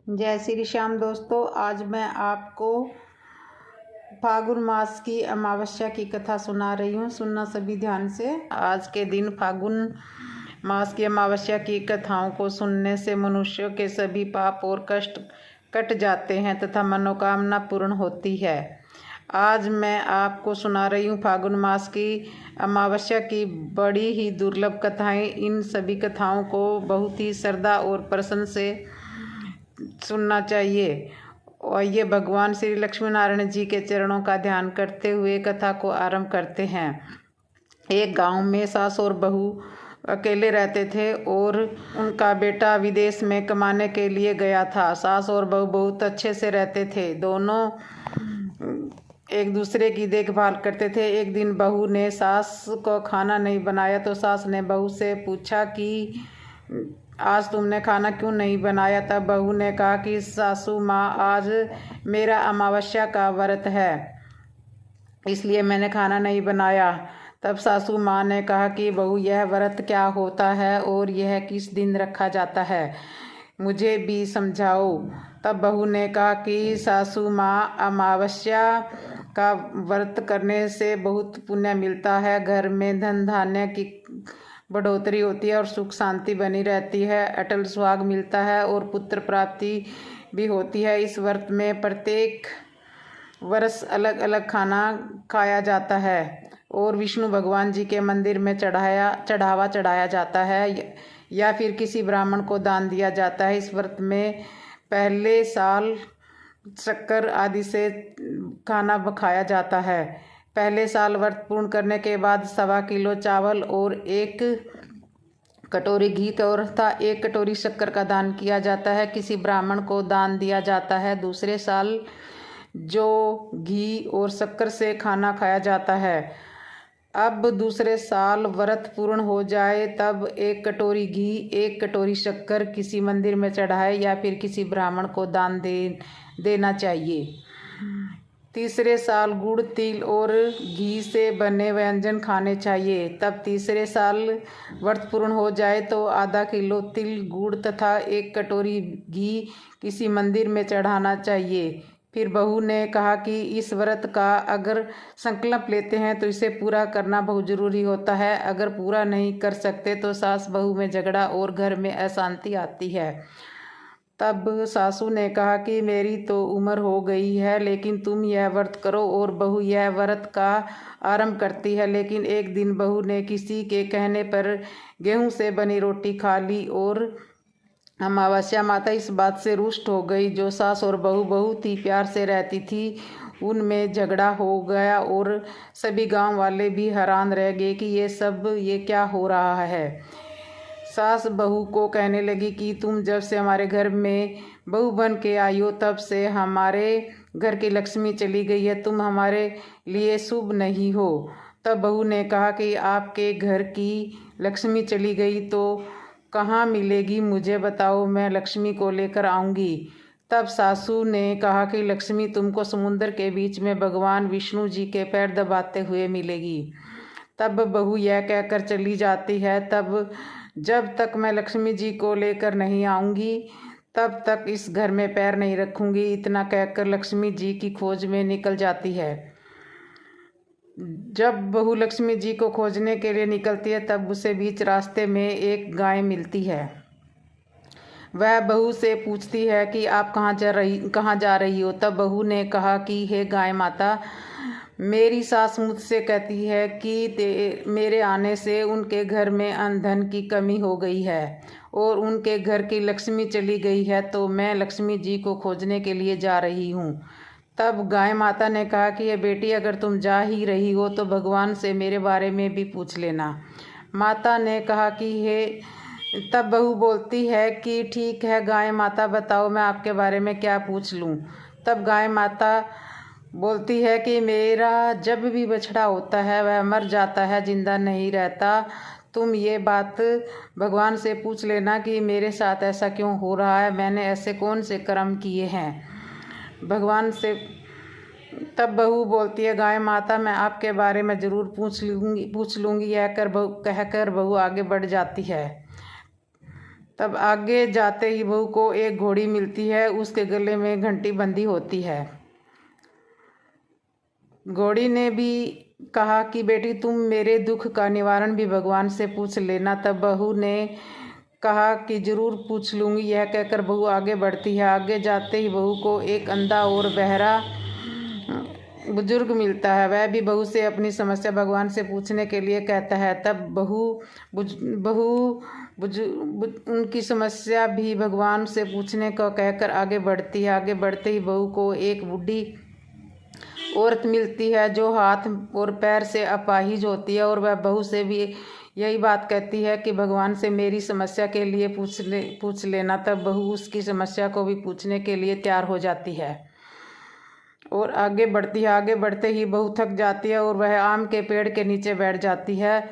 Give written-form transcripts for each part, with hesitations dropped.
जय श्री श्याम दोस्तों, आज मैं आपको फागुन मास की अमावस्या की कथा सुना रही हूँ। सुनना सभी ध्यान से। आज के दिन फागुन मास की अमावस्या की कथाओं को सुनने से मनुष्यों के सभी पाप और कष्ट कट जाते हैं तथा मनोकामना पूर्ण होती है। आज मैं आपको सुना रही हूँ फागुन मास की अमावस्या की बड़ी ही दुर्लभ कथाएं। इन सभी कथाओं को बहुत ही श्रद्धा और प्रसन्न से सुनना चाहिए। और ये भगवान श्री लक्ष्मी नारायण जी के चरणों का ध्यान करते हुए कथा को आरंभ करते हैं। एक गांव में सास और बहू अकेले रहते थे और उनका बेटा विदेश में कमाने के लिए गया था। सास और बहू बहुत अच्छे से रहते थे। दोनों एक दूसरे की देखभाल करते थे। एक दिन बहू ने सास को खाना नहीं बनाया तो सास ने बहू से पूछा कि आज तुमने खाना क्यों नहीं बनाया। तब बहू ने कहा कि सासू माँ, आज मेरा अमावस्या का व्रत है, इसलिए मैंने खाना नहीं बनाया। तब सासू माँ ने कहा कि बहू, यह व्रत क्या होता है और यह किस दिन रखा जाता है, मुझे भी समझाओ। तब बहू ने कहा कि सासू माँ, अमावस्या का व्रत करने से बहुत पुण्य मिलता है, घर में धन धान्य की बढ़ोतरी होती है और सुख शांति बनी रहती है, अटल सुहाग मिलता है और पुत्र प्राप्ति भी होती है। इस व्रत में प्रत्येक वर्ष अलग अलग खाना खाया जाता है और विष्णु भगवान जी के मंदिर में चढ़ावा चढ़ाया जाता है या फिर किसी ब्राह्मण को दान दिया जाता है। इस व्रत में पहले साल शक्कर आदि से खाना खाया जाता है। पहले साल व्रत पूर्ण करने के बाद 1.25 किलो चावल और 1 कटोरी घी तथा 1 कटोरी शक्कर का दान किया जाता है, किसी ब्राह्मण को दान दिया जाता है। दूसरे साल जो घी और शक्कर से खाना खाया जाता है। अब दूसरे साल व्रत पूर्ण हो जाए तब 1 कटोरी घी 1 कटोरी शक्कर किसी मंदिर में चढ़ाए या फिर किसी ब्राह्मण को दान देना चाहिए। तीसरे साल गुड़, तिल और घी से बने व्यंजन खाने चाहिए। तब तीसरे साल व्रत पूर्ण हो जाए तो आधा किलो तिल, गुड़ तथा 1 कटोरी घी किसी मंदिर में चढ़ाना चाहिए। फिर बहू ने कहा कि इस व्रत का अगर संकल्प लेते हैं तो इसे पूरा करना बहुत ज़रूरी होता है। अगर पूरा नहीं कर सकते तो सास बहू में झगड़ा और घर में अशांति आती है। तब सासू ने कहा कि मेरी तो उम्र हो गई है, लेकिन तुम यह व्रत करो। और बहू यह व्रत का आरंभ करती है। लेकिन एक दिन बहू ने किसी के कहने पर गेहूं से बनी रोटी खा ली और अमावस्या माता इस बात से रुष्ट हो गई। जो सास और बहू बहुत ही प्यार से रहती थी, उनमें झगड़ा हो गया और सभी गांव वाले भी हैरान रह गए कि ये क्या हो रहा है। सास बहू को कहने लगी कि तुम जब से हमारे घर में बहू बन के आई हो तब से हमारे घर की लक्ष्मी चली गई है, तुम हमारे लिए शुभ नहीं हो। तब बहू ने कहा कि आपके घर की लक्ष्मी चली गई तो कहाँ मिलेगी, मुझे बताओ, मैं लक्ष्मी को लेकर आऊँगी। तब सासू ने कहा कि लक्ष्मी तुमको समुद्र के बीच में भगवान विष्णु जी के पैर दबाते हुए मिलेगी। तब बहू यह कहकर चली जाती है, तब जब तक मैं लक्ष्मी जी को लेकर नहीं आऊँगी तब तक इस घर में पैर नहीं रखूँगी। इतना कहकर लक्ष्मी जी की खोज में निकल जाती है। जब बहू लक्ष्मी जी को खोजने के लिए निकलती है तब उसे बीच रास्ते में एक गाय मिलती है। वह बहू से पूछती है कि आप कहाँ जा रही हो। तब बहू ने कहा कि हे गाय माता, मेरी सास मुझसे कहती है कि मेरे आने से उनके घर में अन्न धन की कमी हो गई है और उनके घर की लक्ष्मी चली गई है, तो मैं लक्ष्मी जी को खोजने के लिए जा रही हूँ। तब गाय माता ने कहा कि ये बेटी, अगर तुम जा ही रही हो तो भगवान से मेरे बारे में भी पूछ लेना। माता ने कहा कि तब बहू बोलती है कि ठीक है गाय माता, बताओ मैं आपके बारे में क्या पूछ लूँ। तब गाय माता बोलती है कि मेरा जब भी बछड़ा होता है वह मर जाता है, जिंदा नहीं रहता। तुम ये बात भगवान से पूछ लेना कि मेरे साथ ऐसा क्यों हो रहा है, मैंने ऐसे कौन से कर्म किए हैं भगवान से। तब बहू बोलती है, गाय माता, मैं आपके बारे में ज़रूर पूछ लूँगी। यह कहकर बहू आगे बढ़ जाती है। तब आगे जाते ही बहू को एक घोड़ी मिलती है, उसके गले में घंटी बंधी होती है। घोड़ी ने भी कहा कि बेटी तुम मेरे दुख का निवारण भी भगवान से पूछ लेना। तब बहू ने कहा कि जरूर पूछ लूँगी। यह कहकर बहू आगे बढ़ती है। आगे जाते ही बहू को एक अंधा और बहरा बुजुर्ग मिलता है। वह भी बहू से अपनी समस्या भगवान से पूछने के लिए कहता है। तब बहू उनकी समस्या भी भगवान से पूछने को कहकर आगे बढ़ती है। आगे बढ़ते ही बहू को एक बूढ़ी औरत मिलती है जो हाथ और पैर से अपाहिज होती है, और वह बहू से भी यही बात कहती है कि भगवान से मेरी समस्या के लिए पूछ लेना। तब बहू उसकी समस्या को भी पूछने के लिए तैयार हो जाती है और आगे बढ़ती है। आगे बढ़ते ही बहू थक जाती है और वह आम के पेड़ के नीचे बैठ जाती है,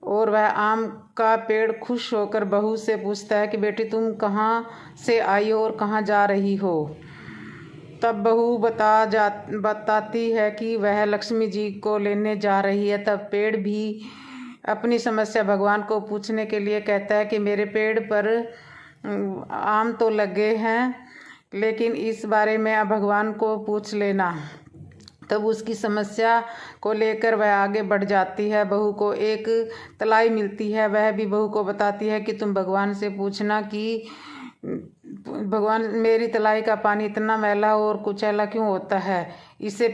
और वह आम का पेड़ खुश होकर बहू से पूछता है कि बेटी तुम कहाँ से आई हो और कहाँ जा रही हो। तब बहू बताती है कि वह लक्ष्मी जी को लेने जा रही है। तब पेड़ भी अपनी समस्या भगवान को पूछने के लिए कहता है कि मेरे पेड़ पर आम तो लगे हैं, लेकिन इस बारे में आप भगवान को पूछ लेना। तब उसकी समस्या को लेकर वह आगे बढ़ जाती है। बहू को एक तलाई मिलती है। वह भी बहू को बताती है कि तुम भगवान से पूछना कि भगवान मेरी तलाई का पानी इतना मैला और कुचैला क्यों होता है, इसे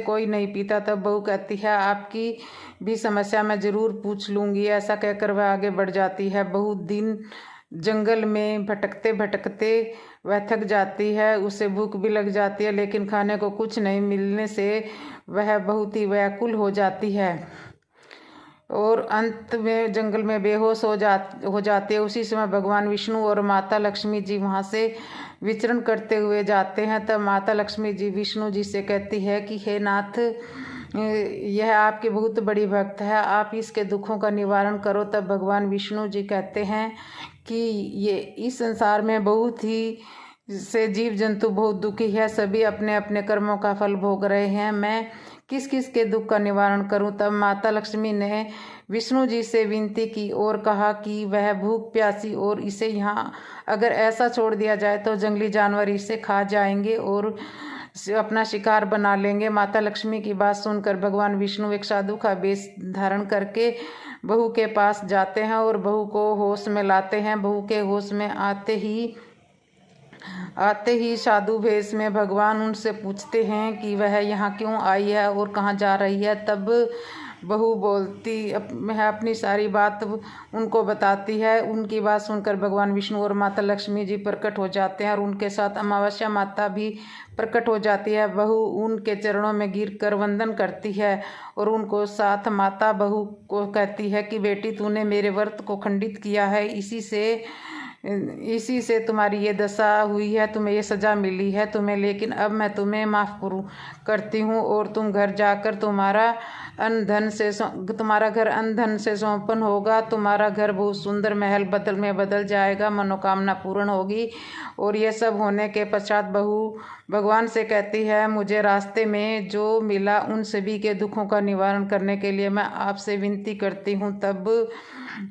कोई नहीं पीता। तब बहू कहती है आपकी भी समस्या मैं ज़रूर पूछ लूँगी। ऐसा कहकर वह आगे बढ़ जाती है। बहुत दिन जंगल में भटकते भटकते वह थक जाती है। उसे भूख भी लग जाती है, लेकिन खाने को कुछ नहीं मिलने से वह बहुत ही व्याकुल हो जाती है और अंत में जंगल में बेहोश हो जाती है। उसी समय भगवान विष्णु और माता लक्ष्मी जी वहाँ से विचरण करते हुए जाते हैं। तब माता लक्ष्मी जी विष्णु जी से कहती है कि हे नाथ, यह आपकी बहुत बड़ी भक्त है, आप इसके दुखों का निवारण करो। तब भगवान विष्णु जी कहते हैं कि ये इस संसार में बहुत ही से जीव जंतु बहुत दुखी है, सभी अपने अपने कर्मों का फल भोग रहे हैं, मैं किस किस के दुख का निवारण करूं। तब माता लक्ष्मी ने विष्णु जी से विनती की और कहा कि वह भूख प्यासी और इसे यहाँ अगर ऐसा छोड़ दिया जाए तो जंगली जानवर इसे खा जाएंगे और अपना शिकार बना लेंगे। माता लक्ष्मी की बात सुनकर भगवान विष्णु एक साधु का वेश धारण करके बहू के पास जाते हैं और बहू को होश में लाते हैं। बहू के होश में आते ही साधु भेष में भगवान उनसे पूछते हैं कि वह यहाँ क्यों आई है और कहाँ जा रही है। तब बहू बोलती है, अपनी सारी बात उनको बताती है। उनकी बात सुनकर भगवान विष्णु और माता लक्ष्मी जी प्रकट हो जाते हैं और उनके साथ अमावस्या माता भी प्रकट हो जाती है। बहू उनके चरणों में गिरकर वंदन करती है और उनको साथ माता बहू को कहती है कि बेटी तूने मेरे व्रत को खंडित किया है, इसी से तुम्हारी ये दशा हुई है, तुम्हें ये सज़ा मिली है तुम्हें, लेकिन अब मैं तुम्हें माफ़ करती हूँ और तुम घर जाकर तुम्हारा घर अन्न धन से संपन्न होगा। तुम्हारा घर बहुत सुंदर महल में बदल जाएगा, मनोकामना पूर्ण होगी। और ये सब होने के पश्चात बहू भगवान से कहती है, मुझे रास्ते में जो मिला उन सभी के दुखों का निवारण करने के लिए मैं आपसे विनती करती हूँ। तब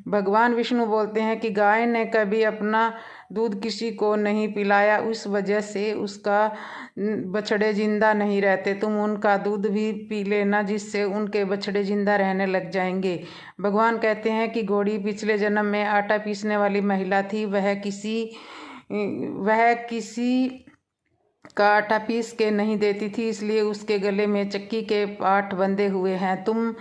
भगवान विष्णु बोलते हैं कि गाय ने कभी अपना दूध किसी को नहीं पिलाया, उस वजह से उसका बछड़े जिंदा नहीं रहते। तुम उनका दूध भी पी लेना, जिससे उनके बछड़े जिंदा रहने लग जाएंगे। भगवान कहते हैं कि घोड़ी पिछले जन्म में आटा पीसने वाली महिला थी। वह किसी का आटा पीस के नहीं देती थी, इसलिए उसके गले में चक्की के पाट बंधे हुए हैं। तुम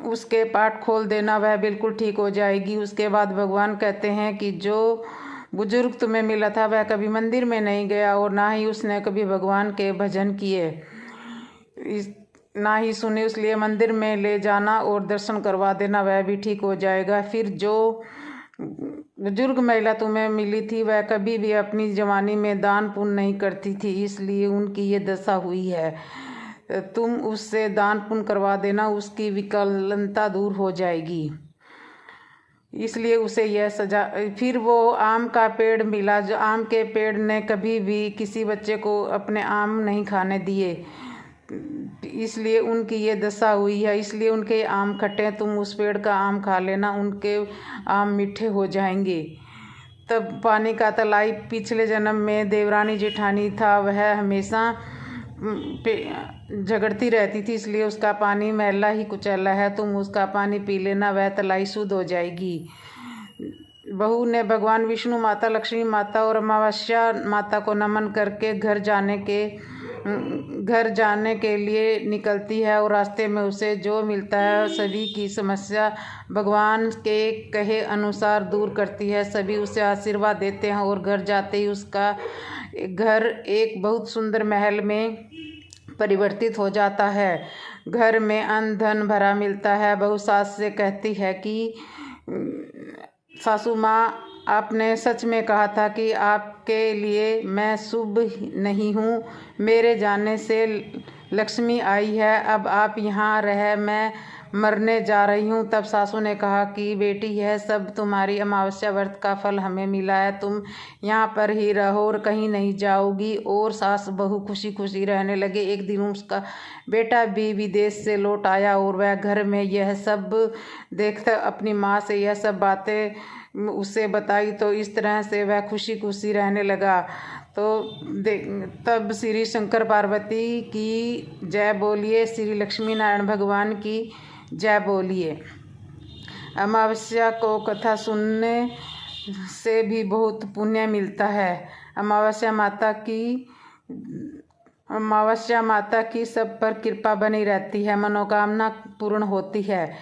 उसके पाट खोल देना, वह बिल्कुल ठीक हो जाएगी। उसके बाद भगवान कहते हैं कि जो बुजुर्ग तुम्हें मिला था वह कभी मंदिर में नहीं गया और ना ही उसने कभी भगवान के भजन किए, ना ही सुने, इसलिए मंदिर में ले जाना और दर्शन करवा देना, वह भी ठीक हो जाएगा। फिर जो बुजुर्ग महिला तुम्हें मिली थी वह कभी भी अपनी जवानी में दान पुण्य नहीं करती थी, इसलिए उनकी ये दशा हुई है। तुम उससे दान पुण्य करवा देना, उसकी विकलता दूर हो जाएगी, इसलिए उसे यह सजा। फिर वो आम का पेड़ मिला, जो आम के पेड़ ने कभी भी किसी बच्चे को अपने आम नहीं खाने दिए, इसलिए उनकी ये दशा हुई है, इसलिए उनके आम खट्टे, तुम उस पेड़ का आम खा लेना, उनके आम मीठे हो जाएंगे। तब पानी का तलाई पिछले जन्म में देवरानी जेठानी था, वह हमेशा झगड़ती रहती थी, इसलिए उसका पानी मैला ही कुचैला है, तुम उसका पानी पी लेना, वह तलाई शुद्ध हो जाएगी। बहू ने भगवान विष्णु माता, लक्ष्मी माता और अमावस्या माता को नमन करके घर जाने के लिए निकलती है और रास्ते में उसे जो मिलता है सभी की समस्या भगवान के कहे अनुसार दूर करती है। सभी उसे आशीर्वाद देते हैं और घर जाते ही उसका घर एक बहुत सुंदर महल में परिवर्तित हो जाता है। घर में अन्न धन भरा मिलता है। बहू सास से कहती है कि सासू माँ, आपने सच में कहा था कि आपके लिए मैं शुभ नहीं हूँ। मेरे जाने से लक्ष्मी आई है, अब आप यहाँ रह, मैं मरने जा रही हूँ। तब सासू ने कहा कि बेटी, यह सब तुम्हारी अमावस्या व्रत का फल हमें मिला है, तुम यहाँ पर ही रहो और कहीं नहीं जाओगी। और सास बहू खुशी खुशी रहने लगे। एक दिन उसका बेटा भी विदेश से लौट आया और वह घर में यह सब देखकर अपनी माँ से यह सब बातें उसे बताई, तो इस तरह से वह खुशी खुशी रहने लगा। तो तब श्री शंकर पार्वती की जय बोलिए, श्री लक्ष्मी नारायण भगवान की जय बोलिए। अमावस्या को कथा सुनने से भी बहुत पुण्य मिलता है। अमावस्या माता की सब पर कृपा बनी रहती है, मनोकामना पूर्ण होती है।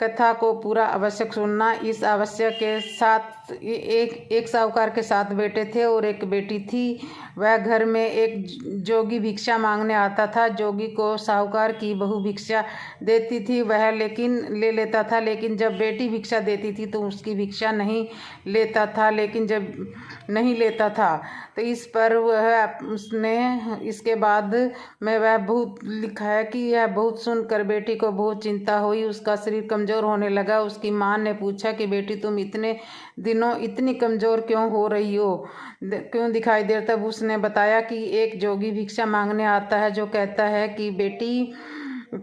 कथा को पूरा आवश्यक सुनना। इस आवश्यक के साथ एक साहूकार के 7 बेटे थे और एक बेटी थी। वह घर में एक जोगी भिक्षा मांगने आता था। जोगी को साहूकार की बहू भिक्षा देती थी, वह लेकिन ले लेता था, लेकिन जब बेटी भिक्षा देती थी तो उसकी भिक्षा नहीं लेता था। लेकिन जब नहीं लेता था तो इस पर उसने इसके बाद में वह बहुत लिखा है कि यह बहुत सुनकर बेटी को बहुत चिंता हुई, उसका शरीर कमज़ोर होने लगा। उसकी माँ ने पूछा कि बेटी, तुम इतने दिनों इतनी कमज़ोर क्यों हो रही हो, क्यों दिखाई दे? तब उसने बताया कि एक जोगी भिक्षा मांगने आता है जो कहता है कि बेटी,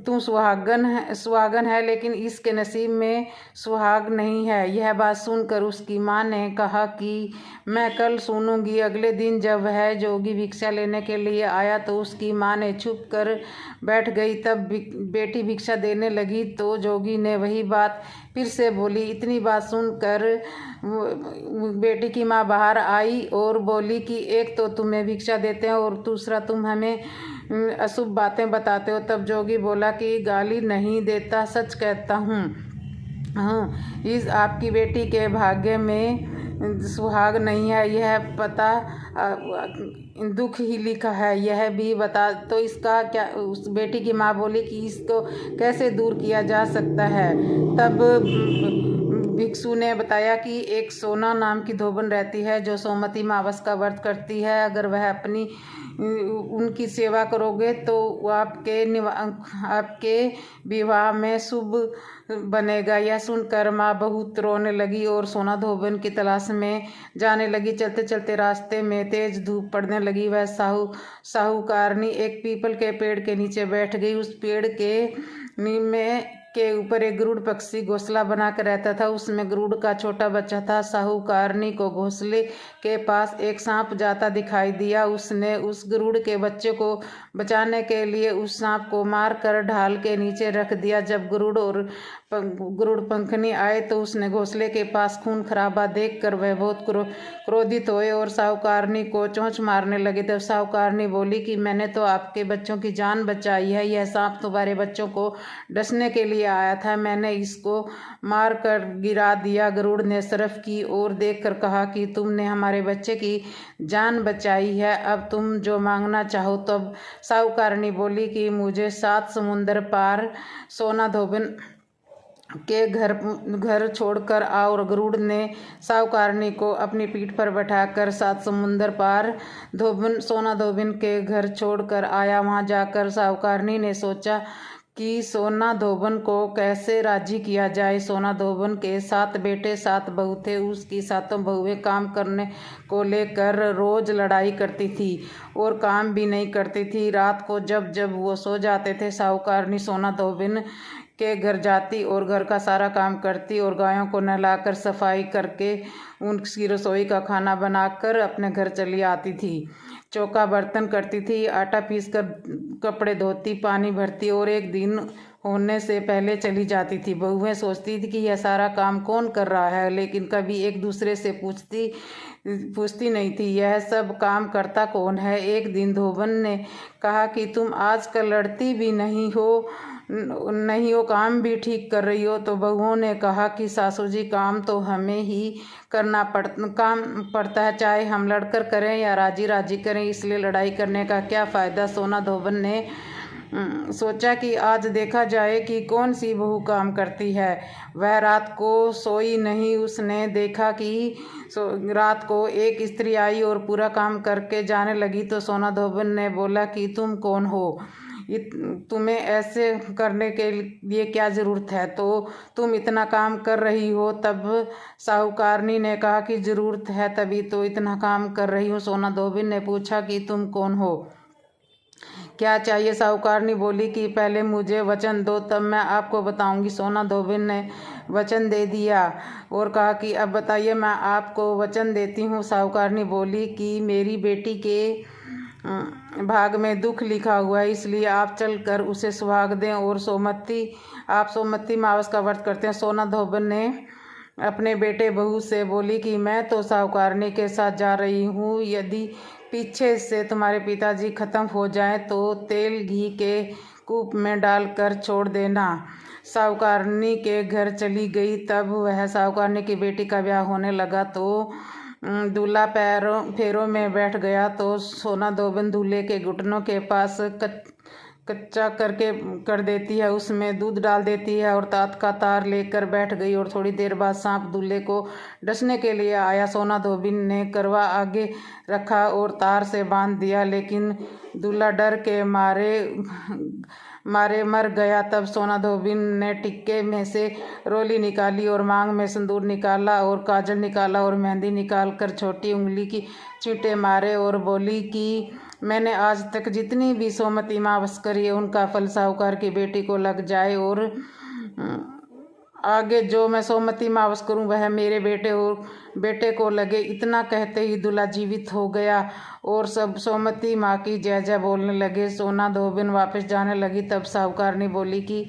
तू सुहागन है लेकिन इसके नसीब में सुहाग नहीं है। यह बात सुनकर उसकी माँ ने कहा कि मैं कल सुनूंगी। अगले दिन जब वह जोगी भिक्षा लेने के लिए आया तो उसकी माँ ने छुप कर बैठ गई। तब बेटी भिक्षा देने लगी तो जोगी ने वही बात फिर से बोली। इतनी बात सुनकर बेटी की माँ बाहर आई और बोली कि एक तो तुम्हें भिक्षा देते हैं और दूसरा तुम हमें अशुभ बातें बताते हो। तब जोगी बोला कि गाली नहीं देता, सच कहता हूँ। हाँ, इस आपकी बेटी के भाग्य में सुहाग नहीं है, यह पता दुख ही लिखा है, यह भी बता। तो इसका क्या? उस बेटी की माँ बोली कि इसको कैसे दूर किया जा सकता है? तब भिक्षु ने बताया कि एक सोना नाम की धोबन रहती है जो सोमवती अमावस का व्रत करती है। अगर वह उनकी सेवा करोगे तो आपके विवाह में शुभ बनेगा। यह सुनकर माँ बहुत रोने लगी और सोना धोबन की तलाश में जाने लगी। चलते चलते रास्ते में तेज धूप पड़ने लगी। वह साहूकारनी एक पीपल के पेड़ के नीचे बैठ गई। उस पेड़ के ऊपर एक गरुड़ पक्षी घोंसला बनाकर रहता था। उसमें गरुड़ का छोटा बच्चा था। साहूकारनी को घोंसले के पास एक सांप जाता दिखाई दिया। उसने उस गरुड़ के बच्चे को बचाने के लिए उस सांप को मार कर ढाल के नीचे रख दिया। जब गरुड़ पंखनी आए तो उसने घोंसले के पास खून खराबा देखकर वह बहुत क्रोधित हुए और साहूकारनी को चोंच मारने लगे। तब साहूकारनी बोली कि मैंने तो आपके बच्चों की जान बचाई है, यह सांप तुम्हारे बच्चों को डसने के लिए आया था, मैंने इसको मार कर गिरा दिया। गरुड़ ने सरफ की ओर देखकर कहा कि तुमने हमारे बच्चे की जान बचाई है, अब तुम जो मांगना चाहो। तब साहूकारनी बोली कि मुझे 7 समुंदर पार सोना धोबन के घर छोड़कर आओ। गरुड़ ने साहूकारनी को अपनी पीठ पर बैठाकर 7 समुंदर पार सोना धोबन के घर छोड़कर आया। वहां जाकर साहूकारनी ने सोचा कि सोना धोबन को कैसे राजी किया जाए। सोना धोबन के 7 बेटे 7 बहू थे। उसकी 7 बहुएं काम करने को लेकर रोज लड़ाई करती थी और काम भी नहीं करती थी। रात को जब जब वो सो जाते थे, साहूकारनी सोना धोबन के घर जाती और घर का सारा काम करती और गायों को नहलाकर सफाई करके उनकी रसोई का खाना बनाकर अपने घर चली आती थी। चौका बर्तन करती थी, आटा पीस कर कपड़े धोती, पानी भरती और एक दिन होने से पहले चली जाती थी। बहुएं सोचती थी कि यह सारा काम कौन कर रहा है, लेकिन कभी एक दूसरे से पूछती नहीं थी यह सब काम करता कौन है। एक दिन धोबन ने कहा कि तुम आजकल लड़ती भी नहीं हो, काम भी ठीक कर रही हो। तो बहुओं ने कहा कि सासू जी, काम तो हमें ही करना पड़ता है, चाहे हम लड़कर करें या राजी राजी करें, इसलिए लड़ाई करने का क्या फ़ायदा। सोना धोबन ने सोचा कि आज देखा जाए कि कौन सी बहू काम करती है। वह रात को सोई नहीं। उसने देखा कि रात को एक स्त्री आई और पूरा काम करके जाने लगी। तो सोना धोबन ने बोला कि तुम कौन हो, तुम्हें ऐसे करने के लिए क्या ज़रूरत है, तो तुम इतना काम कर रही हो। तब साहूकारनी ने कहा कि ज़रूरत है तभी तो इतना काम कर रही हूँ। सोना धोबन ने पूछा कि तुम कौन हो, क्या चाहिए। साहूकारनी बोली कि पहले मुझे वचन दो, तब मैं आपको बताऊंगी। सोना धोबन ने वचन दे दिया और कहा कि अब बताइए, मैं आपको वचन देती हूँ। साहूकारनी बोली कि मेरी बेटी के भाग में दुख लिखा हुआ है, इसलिए आप चलकर उसे सुहाग दें और सोमवती मावस का व्रत करते हैं। सोना धोबन ने अपने बेटे बहू से बोली कि मैं तो साहूकारनी के साथ जा रही हूँ, यदि पीछे से तुम्हारे पिताजी खत्म हो जाएं तो तेल घी के कूप में डालकर छोड़ देना। साहूकारनी के घर चली गई। तब वह साहूकारनी की बेटी का ब्याह होने लगा तो दूल्हा फेरों में बैठ गया। तो सोना धोबन दूल्हे के घुटनों के पास कच्चा कर देती है, उसमें दूध डाल देती है और तात का तार लेकर बैठ गई। और थोड़ी देर बाद सांप दूल्हे को डसने के लिए आया। सोना धोबन ने करवा आगे रखा और तार से बांध दिया, लेकिन दूल्हा डर के मारे मर गया। तब सोना धोबन ने टिक्के में से रोली निकाली और मांग में सिंदूर निकाला और काजल निकाला और मेहंदी निकाल कर छोटी उंगली की चींटे मारे और बोली कि मैंने आज तक जितनी भी सोमवती मावस करी है, उनका फल साहूकार की बेटी को लग जाए और आगे जो मैं सोमवती मावस करूं वह मेरे बेटे को लगे। इतना कहते ही दूल्हा जीवित हो गया और सब सोमवती माँ की जय जय बोलने लगे। सोना धोबन वापस जाने लगी। तब साहूकारनी बोली कि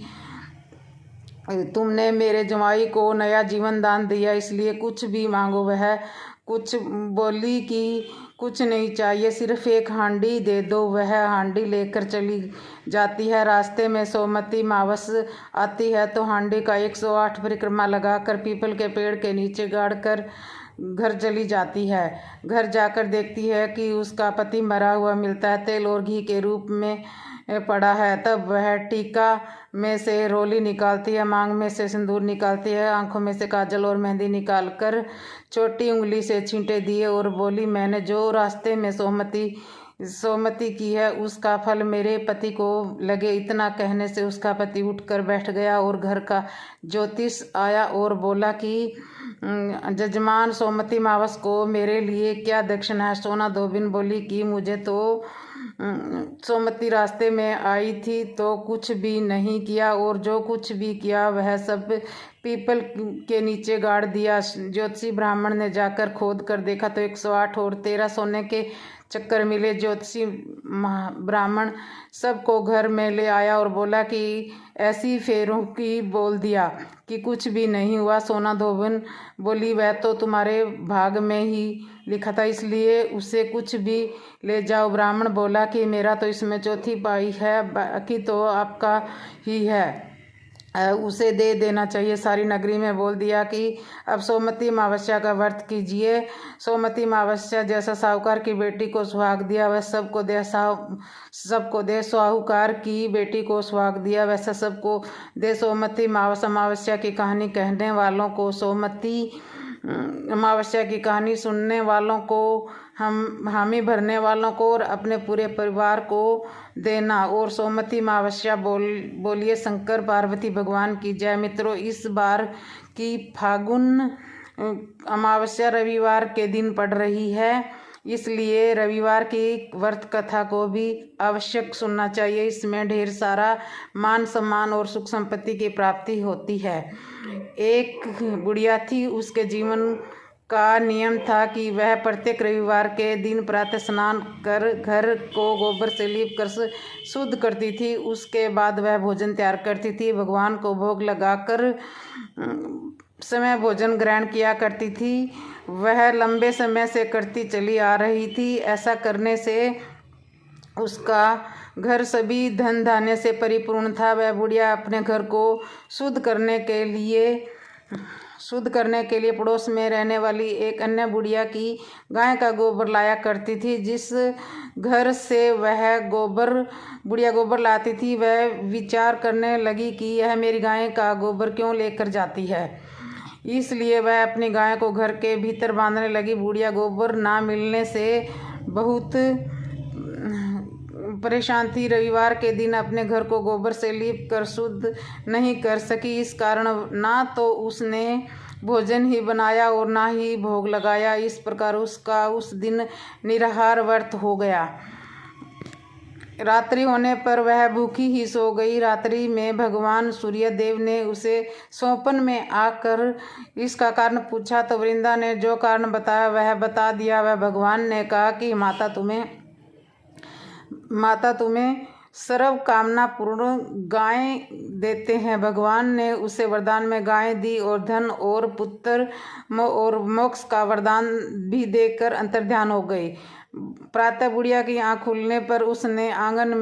तुमने मेरे जमाई को नया जीवन दान दिया, इसलिए कुछ भी मांगो। वह कुछ बोली कि कुछ नहीं चाहिए, सिर्फ एक हांडी दे दो। वह हांडी लेकर चली जाती है। रास्ते में सोमवती मावस आती है तो हांडी का 108 परिक्रमा लगाकर पीपल के पेड़ के नीचे गाड़ कर घर चली जाती है। घर जाकर देखती है कि उसका पति मरा हुआ मिलता है, तेल और घी के रूप में पड़ा है। तब वह टीका में से रोली निकालती है, मांग में से सिंदूर निकालती है, आंखों में से काजल और मेहंदी निकालकर छोटी उंगली से छींटे दिए और बोली, मैंने जो रास्ते में सोमवती की है उसका फल मेरे पति को लगे। इतना कहने से उसका पति उठकर बैठ गया और घर का ज्योतिष आया और बोला कि जजमान, सोमवती मावस को मेरे लिए क्या दक्षिणा है। सोना धोबन बोली कि मुझे तो सोमवती रास्ते में आई थी तो कुछ भी नहीं किया और जो कुछ भी किया वह सब पीपल के नीचे गाड़ दिया। ज्योतिषी ब्राह्मण ने जाकर खोद कर देखा तो 108 और 13 सोने के चक्कर मिले। ज्योतिषी ब्राह्मण सबको घर में ले आया और बोला कि ऐसी फेरों की बोल दिया कि कुछ भी नहीं हुआ। सोना धोबन बोली, वह तो तुम्हारे भाग में ही लिखा था, इसलिए उसे कुछ भी ले जाओ। ब्राह्मण बोला कि मेरा तो इसमें चौथी पाई है, बाकी तो आपका ही है, उसे दे देना चाहिए। सारी नगरी में बोल दिया कि अब सोमवती अमावस्या का व्रत कीजिए। सोमवती अमावस्या जैसा साहूकार की बेटी को सुहाग दिया वह सबको दे, साहूकार की बेटी को सुहाग दिया वैसा सबको दे। सोमवती अमावस्या की कहानी कहने वालों को सोमवती अमावस्या की कहानी सुनने वालों को, हम हामी भरने वालों को और अपने पूरे परिवार को देना। और सोमवती अमावस्या बोलिए शंकर पार्वती भगवान की जय। मित्रों, इस बार की फागुन अमावस्या रविवार के दिन पड़ रही है, इसलिए रविवार की व्रत कथा को भी आवश्यक सुनना चाहिए। इसमें ढेर सारा मान सम्मान और सुख संपत्ति की प्राप्ति होती है। एक बुढ़िया थी, उसके जीवन का नियम था कि वह प्रत्येक रविवार के दिन प्रातः स्नान कर घर को गोबर से लीप कर शुद्ध करती थी। उसके बाद वह भोजन तैयार करती थी, भगवान को भोग लगाकर समय भोजन ग्रहण किया करती थी। वह लंबे समय से करती चली आ रही थी। ऐसा करने से उसका घर सभी धन धान्य से परिपूर्ण था। वह बुढ़िया अपने घर को शुद्ध करने के लिए पड़ोस में रहने वाली एक अन्य बुढ़िया की गाय का गोबर लाया करती थी। जिस घर से वह बुढ़िया गोबर लाती थी, वह विचार करने लगी कि यह मेरी गाय का गोबर क्यों लेकर जाती है। इसलिए वह अपनी गाय को घर के भीतर बांधने लगी। बुढ़िया गोबर ना मिलने से बहुत परेशान थी। रविवार के दिन अपने घर को गोबर से लीप कर शुद्ध नहीं कर सकी। इस कारण ना तो उसने भोजन ही बनाया और ना ही भोग लगाया। इस प्रकार उसका उस दिन निराहार व्रत हो गया। रात्रि होने पर वह भूखी ही सो गई। रात्रि में भगवान सूर्यदेव ने उसे स्वप्न में आकर इसका कारण पूछा, तो वृंदा ने जो कारण बताया वह बता दिया। वह भगवान ने कहा कि माता तुम्हें सर्व कामना पूर्ण गाय देते हैं। भगवान ने उसे वरदान में गाय दी और धन और पुत्र और मोक्ष का वरदान भी देकर अंतर्ध्यान हो गई। प्रातः बुढ़िया की आँख खुलने पर उसने आंगन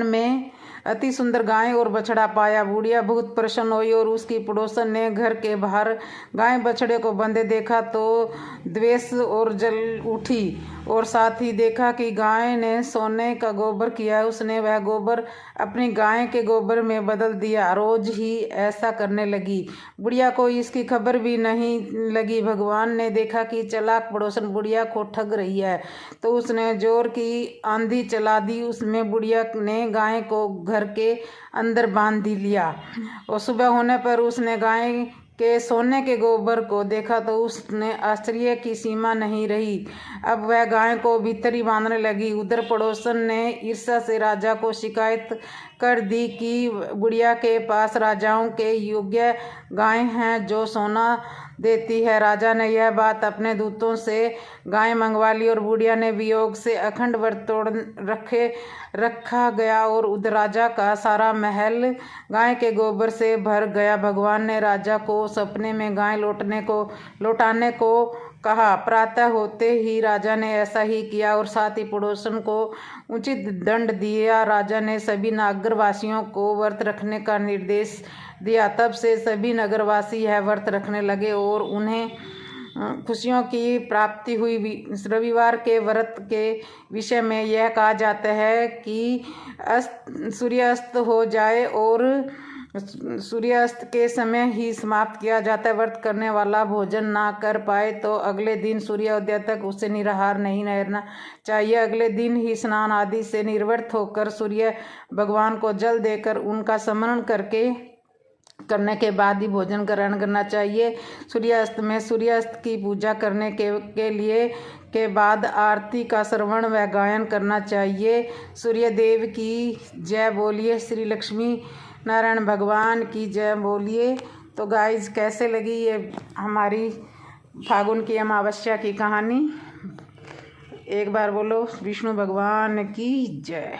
में अति सुंदर गाय और बछड़ा पाया। बुढ़िया बहुत प्रसन्न हुई और उसकी पड़ोसन ने घर के बाहर गाय बछड़े को बंधे देखा तो द्वेष और जल उठी। और साथ ही देखा कि गाय ने सोने का गोबर किया। उसने वह गोबर अपनी गाय के गोबर में बदल दिया। रोज ही ऐसा करने लगी। बुढ़िया को इसकी खबर भी नहीं लगी। भगवान ने देखा कि चालाक पड़ोसन बुढ़िया को ठग रही है, तो उसने जोर की आंधी चला दी। उसमें बुढ़िया ने गाय को घर के अंदर बांध लिया और सुबह होने पर उसने गाय के सोने के गोबर को देखा तो उसने आश्चर्य की सीमा नहीं रही। अब वह गाय को भीतर ही बांधने लगी। उधर पड़ोसन ने ईर्ष्या से राजा को शिकायत कर दी कि बुढ़िया के पास राजाओं के योग्य गाय हैं जो सोना देती है। राजा ने यह बात अपने दूतों से गाय मंगवा ली और बुढ़िया ने वियोग से अखंड व्रत तोड़ रखा गया और उधर राजा का सारा महल गाय के गोबर से भर गया। भगवान ने राजा को सपने में गाय लौटाने को कहा। प्रातः होते ही राजा ने ऐसा ही किया और साथ ही पड़ोसन को उचित दंड दिया। राजा ने सभी नगरवासियों को व्रत रखने का निर्देश दिया। तब से सभी नगरवासी यह व्रत रखने लगे और उन्हें खुशियों की प्राप्ति हुई। रविवार के व्रत के विषय में यह कहा जाता है कि सूर्यास्त हो जाए और सूर्यास्त के समय ही समाप्त किया जाता है। व्रत करने वाला भोजन ना कर पाए तो अगले दिन सूर्योदय तक उसे निराहार नहीं रहना चाहिए। अगले दिन ही स्नान आदि से निर्वृत्त होकर सूर्य भगवान को जल देकर उनका स्मरण करने के बाद ही भोजन ग्रहण करना चाहिए। सूर्यास्त की पूजा करने के बाद आरती का श्रवण व गायन करना चाहिए। सूर्य देव की जय बोलिए, श्री लक्ष्मी नारायण भगवान की जय बोलिए। तो गाइज, कैसे लगी ये हमारी फागुन की अमावस्या की कहानी? एक बार बोलो विष्णु भगवान की जय।